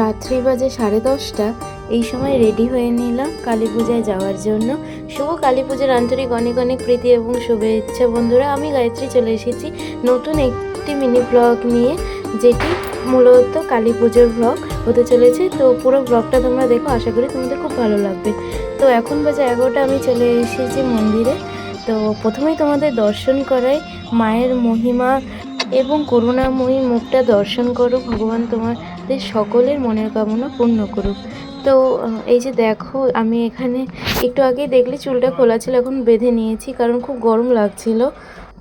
রাত্রি বাজে 10:30। এই সময় রেডি হয়ে নিলাম কালী পূজায় যাওয়ার জন্য। শুভ কালী পুজোর আন্তরিক অনেক অনেক প্রীতি এবং শুভেচ্ছা বন্ধুরা। আমি গায়ত্রী চলে এসেছি নতুন একটি মিনি ব্লগ নিয়ে, যেটি মূলত কালী পুজোর ব্লগ হতে চলেছে। তো পুরো ব্লগটা তোমরা দেখো, আশা করি তোমাদের খুব ভালো লাগবে। তো এখন বাজে 11টা, আমি চলে এসেছি মন্দিরে। তো প্রথমেই তোমাদের দর্শন করাই মায়ের মহিমা এবং করুণাময়ী মুখটা দর্শন করো। ভগবান তোমাদের সকলের মনের কামনা পূর্ণ করুক। তো এই যে দেখো, আমি এখানে একটু আগেই দেখলে চুলটা খোলা ছিল, এখন বেঁধে নিয়েছি কারণ খুব গরম লাগছিল।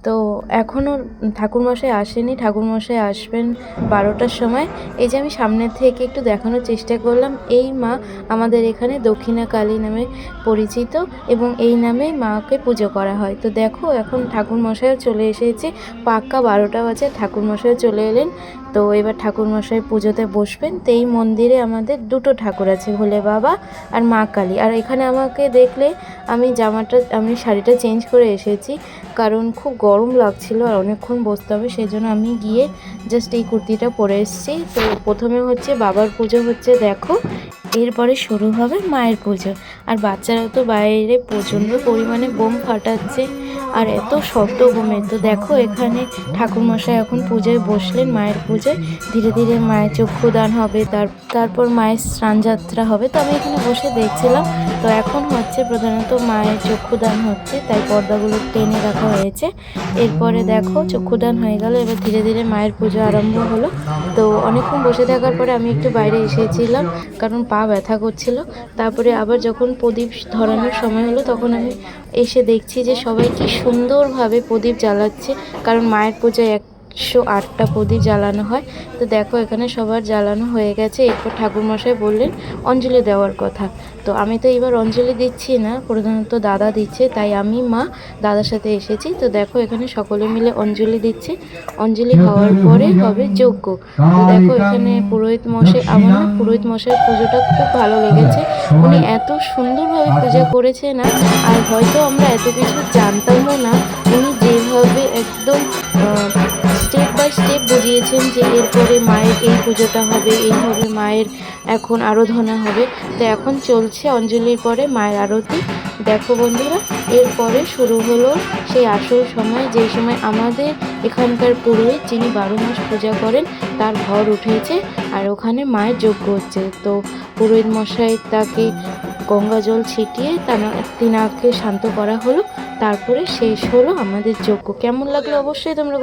তো এখনও ঠাকুরমশাই আসেনি, ঠাকুরমশাই আসবেন 12টার সময়। এই যে আমি সামনের থেকে একটু দেখানোর চেষ্টা করলাম, এই মা আমাদের এখানে দক্ষিণা কালী নামে পরিচিত এবং এই নামেই মাকে পুজো করা হয়। তো দেখো, এখন ঠাকুরমশাইও চলে এসেছে, পাক্কা 12টা বাজে ঠাকুরমশাই চলে এলেন। তো এবার ঠাকুরমশাই পুজোতে বসবেন। তো এই মন্দিরে আমাদের দুটো ঠাকুর আছে, ভোলে বাবা আর মা কালী। আর এখানে আমাকে দেখলে আমি শাড়িটা চেঞ্জ করে এসেছি, কারণ খুব গরম লাগছিল আর অনেকক্ষণ বসতে হবে, সেই জন্য আমি গিয়ে জাস্ট এই কুর্তিটা পরে এসেছি। তো প্রথমে হচ্ছে বাবার পুজো হচ্ছে, দেখো এরপরে শুরু হবে মায়ের পুজো। আর বাচ্চারা তো বাইরে প্রচণ্ড পরিমাণে বোম ফাটাচ্ছে আর এত শব্দ বোমের। তো দেখো এখানে ঠাকুরমশাই এখন পুজোয় বসলেন, মায়ের পুজোয়। ধীরে ধীরে মায়ের চক্ষুদান হবে, তারপর মায়ের স্নানযাত্রা হবে। তো আমি এখানে বসে দেখছিলাম। তো এখন হচ্ছে প্রধানত মায়ের চক্ষুদান হচ্ছে, তাই পর্দাগুলো টেনে রাখা হয়েছে। এরপরে দেখো চক্ষুদান হয়ে গেল, এবার ধীরে ধীরে মায়ের পুজো আরম্ভ হলো। তো অনেকক্ষণ বসে থাকার পরে আমি একটু বাইরে এসেছিলাম, কারণ পা ব্যথা করছিল। তারপরে আবার যখন প্রদীপ ধরানোর সময় হলো, তখন আমি এসে দেখছি যে সবাই কি সুন্দরভাবে প্রদীপ জ্বালাচ্ছে, কারণ মায়ের পুজোয় 108টা প্রদীপ জ্বালানো হয়। তো দেখো এখানে সবার জ্বালানো হয়ে গেছে। এরপর ঠাকুরমশাই বললেন অঞ্জলি দেওয়ার কথা। তো আমি তো এবার অঞ্জলি দিচ্ছি না, প্রধানত দাদা দিচ্ছে, তাই আমি মা দাদার সাথে এসেছি। তো দেখো এখানে সকলে মিলে অঞ্জলি দিচ্ছে। অঞ্জলি হওয়ার পরে হবে যজ্ঞ। তো দেখো এখানে পুরোহিত মশাই, আমার না পুরোহিত মশাইয়ের পুজোটা খুব ভালো লেগেছে। উনি এত সুন্দরভাবে পূজা করেছে না, আর হয়তো আমরা এত কিছু জানতামও না। উনি যেভাবে একদম স্টেপ বাই স্টেপ বুঝিয়েছেন যে এরপরে মায়ের এই পুজোটা হবে, এইভাবে মায়ের এখন আরাধনা হবে। তো এখন চলছে অঞ্জলির পরে মায়ের আরতি। দেখো বন্ধুরা, এরপরে শুরু হলো সেই আসল সময়, যেই সময় আমাদের এখানকার পুরোহিত, যিনি 12 মাস পূজা করেন, তার ঘর উঠেছে আর ওখানে মায়ের যজ্ঞ হচ্ছে। তো পুরোহিত মশাই তাকে গঙ্গা জল ছিটিয়ে তিনাকে শান্ত করা হলো। তারপরে শেষ হলো আমাদের যজ্ঞ। কেমন লাগলো অবশ্যই তোমরা